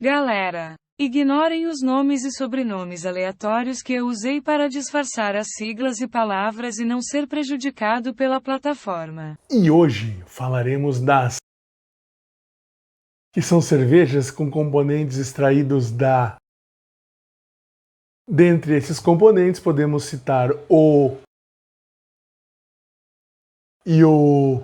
Galera, ignorem os nomes e sobrenomes aleatórios que eu usei para disfarçar as siglas e palavras e não ser prejudicado pela plataforma. E hoje falaremos das que são cervejas com componentes extraídos da. Dentre esses componentes podemos citar o e o.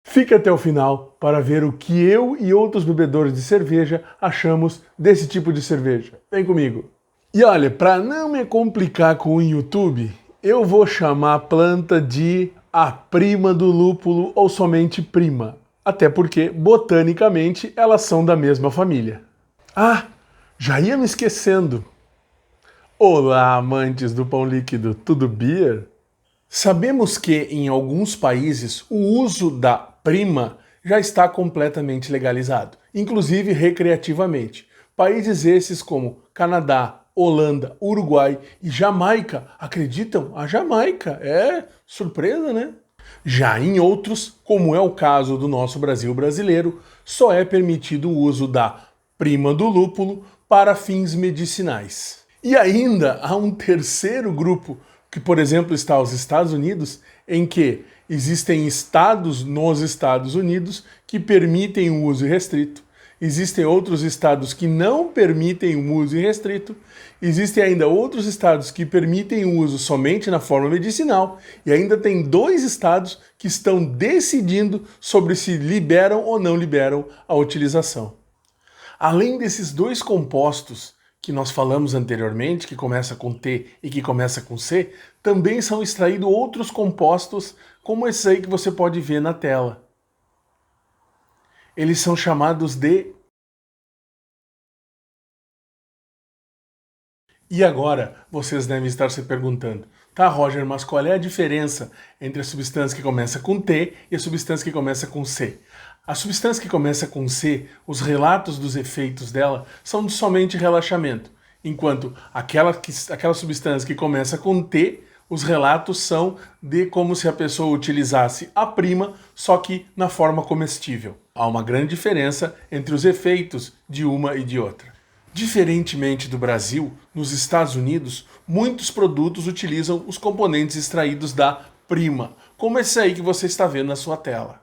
Fique até o final para ver o que eu e outros bebedores de cerveja achamos desse tipo de cerveja. Vem comigo! E olha, para não me complicar com o YouTube, eu vou chamar a planta de a prima do lúpulo ou somente prima. Até porque, botanicamente, elas são da mesma família. Ah, já ia me esquecendo. Olá, amantes do pão líquido, tudo beer? Sabemos que, em alguns países, o uso da prima já está completamente legalizado, inclusive recreativamente. Países esses como Canadá, Holanda, Uruguai e Jamaica, acreditam? A Jamaica, surpresa, né? Já em outros, como é o caso do nosso Brasil brasileiro, só é permitido o uso da prima do lúpulo para fins medicinais. E ainda há um terceiro grupo, que por exemplo está os Estados Unidos, em que existem estados nos Estados Unidos que permitem o uso restrito. Existem outros estados que não permitem o uso irrestrito. Existem ainda outros estados que permitem o uso somente na forma medicinal. E ainda tem 2 estados que estão decidindo sobre se liberam ou não liberam a utilização. Além desses 2 compostos que nós falamos anteriormente, que começa com T e que começa com C, também são extraídos outros compostos, como esse aí que você pode ver na tela. Eles são chamados de... E agora, vocês devem estar se perguntando, tá, Roger, mas qual é a diferença entre a substância que começa com T e a substância que começa com C? A substância que começa com C, os relatos dos efeitos dela são de somente relaxamento, enquanto aquela substância que começa com T, os relatos são de como se a pessoa utilizasse a prima, só que na forma comestível. Há uma grande diferença entre os efeitos de uma e de outra. Diferentemente do Brasil, nos Estados Unidos, muitos produtos utilizam os componentes extraídos da prima, como esse aí que você está vendo na sua tela.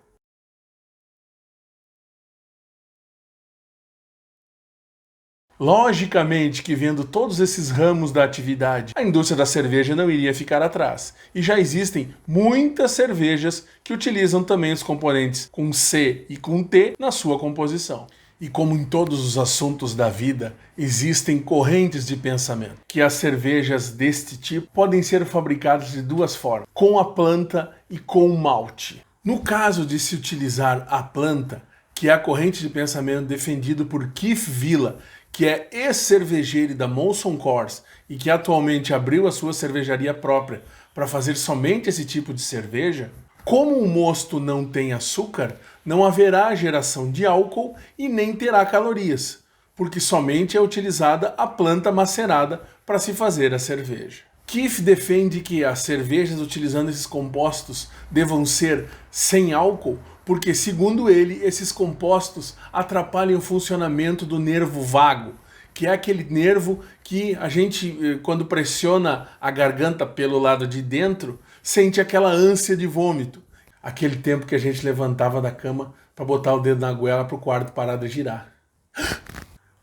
Logicamente que vendo todos esses ramos da atividade, a indústria da cerveja não iria ficar atrás. E já existem muitas cervejas que utilizam também os componentes com C e com T na sua composição. E como em todos os assuntos da vida, existem correntes de pensamento, que as cervejas deste tipo podem ser fabricadas de 2 formas, com a planta e com o malte. No caso de se utilizar a planta, que é a corrente de pensamento defendido por Keith Villa, que é ex-cervejeiro da Molson Coors e que atualmente abriu a sua cervejaria própria para fazer somente esse tipo de cerveja, como o mosto não tem açúcar, não haverá geração de álcool e nem terá calorias, porque somente é utilizada a planta macerada para se fazer a cerveja. Keith defende que as cervejas utilizando esses compostos devam ser sem álcool, porque, segundo ele, esses compostos atrapalham o funcionamento do nervo vago, que é aquele nervo que a gente, quando pressiona a garganta pelo lado de dentro, sente aquela ânsia de vômito. Aquele tempo que a gente levantava da cama para botar o dedo na goela para o quarto parar de girar.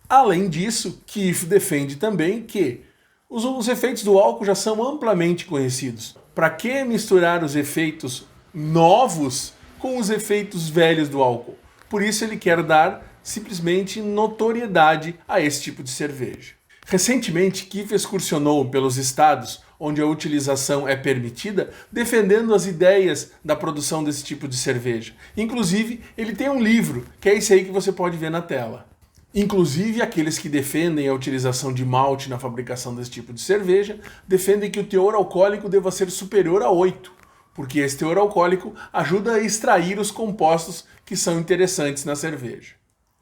Além disso, Keith defende também que os efeitos do álcool já são amplamente conhecidos. Para que misturar os efeitos novos com os efeitos velhos do álcool? Por isso ele quer dar simplesmente notoriedade a esse tipo de cerveja. Recentemente, Keith excursionou pelos estados onde a utilização é permitida, defendendo as ideias da produção desse tipo de cerveja. Inclusive, ele tem um livro, que é esse aí que você pode ver na tela. Inclusive, aqueles que defendem a utilização de malte na fabricação desse tipo de cerveja, defendem que o teor alcoólico deva ser superior a 8, porque esse teor alcoólico ajuda a extrair os compostos que são interessantes na cerveja.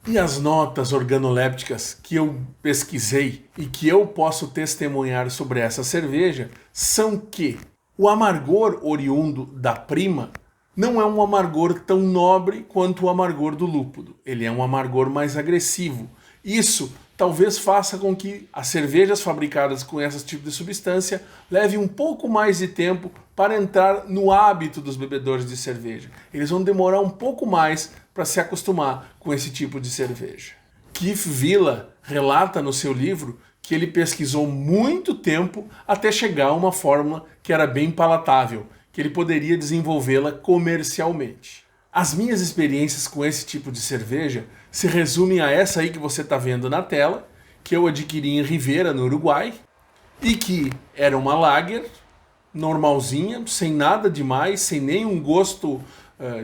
E as notas organolépticas que eu pesquisei e que eu posso testemunhar sobre essa cerveja são que o amargor oriundo da prima Não é um amargor tão nobre quanto o amargor do lúpulo. Ele é um amargor mais agressivo. Isso talvez faça com que as cervejas fabricadas com esse tipo de substância levem um pouco mais de tempo para entrar no hábito dos bebedores de cerveja. Eles vão demorar um pouco mais para se acostumar com esse tipo de cerveja. Keith Villa relata no seu livro que ele pesquisou muito tempo até chegar a uma fórmula que era bem palatável, que ele poderia desenvolvê-la comercialmente. As minhas experiências com esse tipo de cerveja se resumem a essa aí que você está vendo na tela, que eu adquiri em Rivera, no Uruguai, e que era uma lager normalzinha, sem nada demais, sem nenhum gosto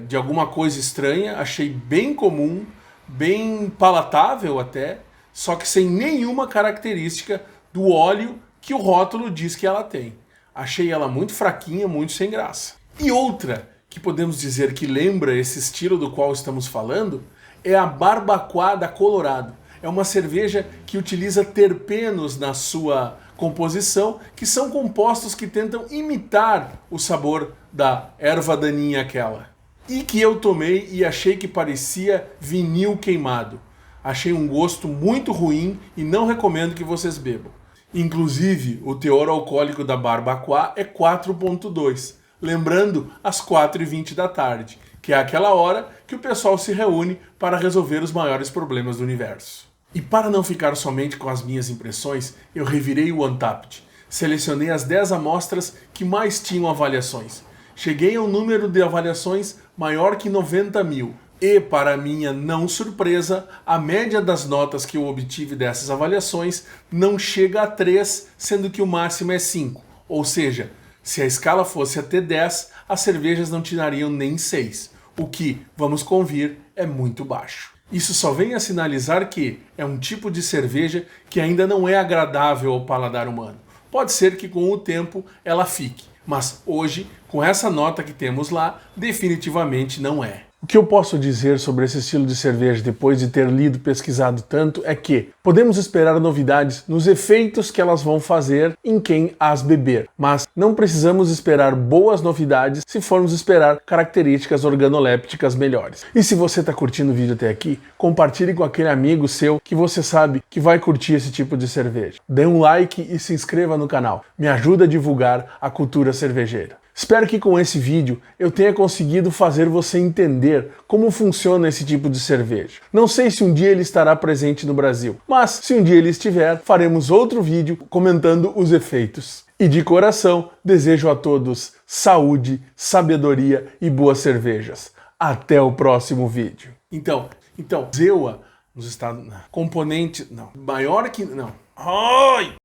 de alguma coisa estranha. Achei bem comum, bem palatável até, só que sem nenhuma característica do óleo que o rótulo diz que ela tem. Achei ela muito fraquinha, muito sem graça. E outra que podemos dizer que lembra esse estilo do qual estamos falando é a Barbacoa da Colorado. É uma cerveja que utiliza terpenos na sua composição, que são compostos que tentam imitar o sabor da erva daninha aquela. E que eu tomei e achei que parecia vinil queimado. Achei um gosto muito ruim e não recomendo que vocês bebam. Inclusive, o teor alcoólico da Barbacoa é 4,2, lembrando às 4h20 da tarde, que é aquela hora que o pessoal se reúne para resolver os maiores problemas do universo. E para não ficar somente com as minhas impressões, eu revirei o Untappd. Selecionei as 10 amostras que mais tinham avaliações. Cheguei a um número de avaliações maior que 90 mil. E, para minha não surpresa, a média das notas que eu obtive dessas avaliações não chega a 3, sendo que o máximo é 5. Ou seja, se a escala fosse até 10, as cervejas não tirariam nem 6, o que, vamos convir, é muito baixo. Isso só vem a sinalizar que é um tipo de cerveja que ainda não é agradável ao paladar humano. Pode ser que com o tempo ela fique, mas hoje, com essa nota que temos lá, definitivamente não é. O que eu posso dizer sobre esse estilo de cerveja depois de ter lido e pesquisado tanto é que podemos esperar novidades nos efeitos que elas vão fazer em quem as beber, mas não precisamos esperar boas novidades se formos esperar características organolépticas melhores. E se você está curtindo o vídeo até aqui, compartilhe com aquele amigo seu que você sabe que vai curtir esse tipo de cerveja. Dê um like e se inscreva no canal. Me ajuda a divulgar a cultura cervejeira. Espero que com esse vídeo eu tenha conseguido fazer você entender como funciona esse tipo de cerveja. Não sei se um dia ele estará presente no Brasil, mas se um dia ele estiver, faremos outro vídeo comentando os efeitos. E de coração, desejo a todos saúde, sabedoria e boas cervejas. Até o próximo vídeo. Então, Zewa, nos Estados... Componente... Não. Maior que... Não. Ai!